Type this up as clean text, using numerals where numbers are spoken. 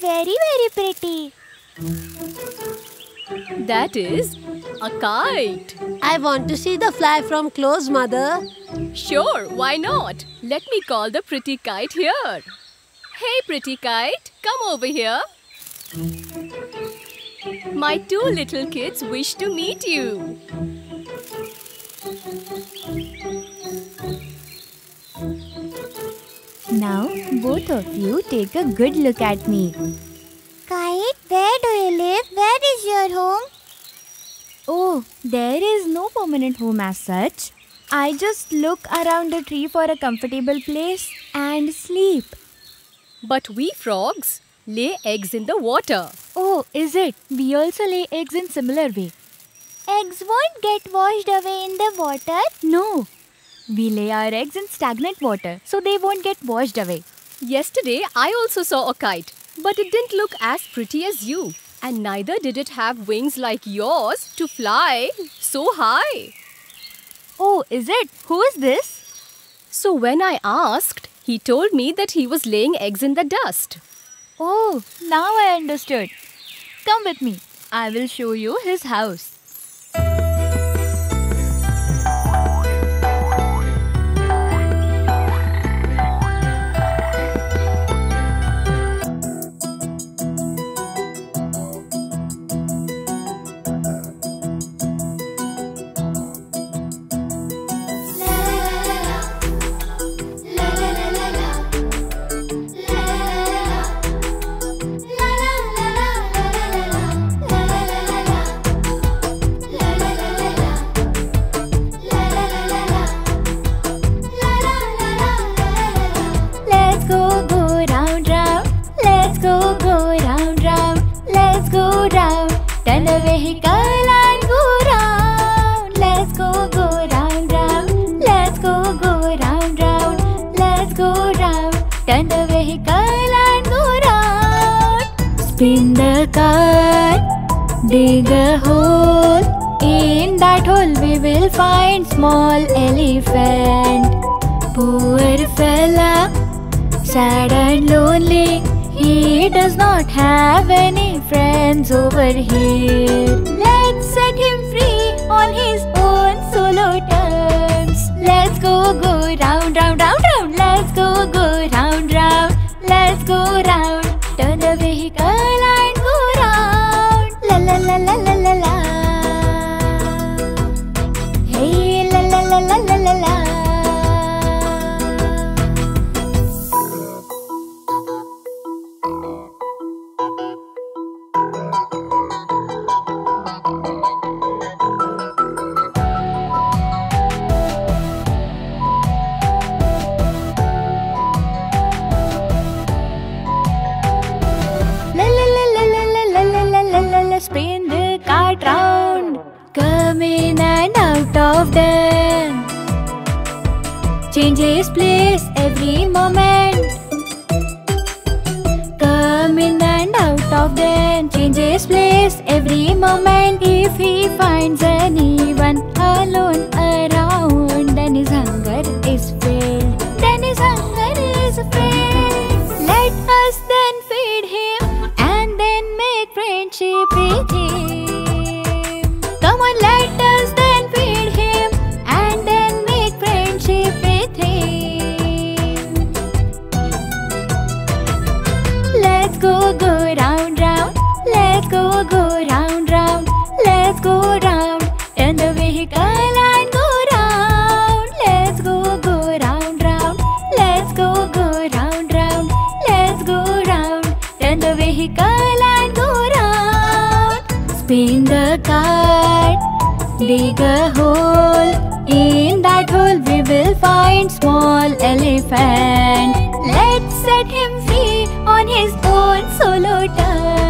very, very pretty. That is a kite. I want to see the fly from close, Mother. Sure, why not? Let me call the pretty kite here. Hey, pretty kite, come over here. My two little kids wish to meet you. Now, both of you take a good look at me. Kite, where do you live? Where is your home? Oh, there is no permanent home as such. I just look around the tree for a comfortable place and sleep. But we frogs lay eggs in the water. Oh, is it? We also lay eggs in similar way. Eggs won't get washed away in the water. No. We lay our eggs in stagnant water, so they won't get washed away. Yesterday, I also saw a kite, but it didn't look as pretty as you. And neither did it have wings like yours to fly so high. Oh, is it? Who is this? So when I asked, he told me that he was laying eggs in the dust. Oh, now I understood. Come with me. I will show you his house. Spin the cart, dig a hole. In that hole we will find small elephant. Poor fella, sad and lonely. He does not have any friends over here. Let's set him free on his own solo terms. Let's go round, round, round, round. Let's go round, round. Let's go round. Turn the vehicle and go round. La la la la la la la. Hey, la la la la la la la. Spin the cart round, come in and out of them. Change his place every moment. Come in and out of them. Change his place every moment. If he finds anyone alone around, then his hunger is filled. Then his hunger is filled. Let us then feed him and then make friendship with him. Come on, let us then feed him and then make friendship with him. Let's go round, round. Let's go round, round. Let's go round. Turn the vehicle and go round. Let's go round, round. Let's go round, round. Let's go round. Turn the vehicle and go round. Spin the cart, dig a hole. In that hole we will find small elephant. Let's set him free on his own solo turn.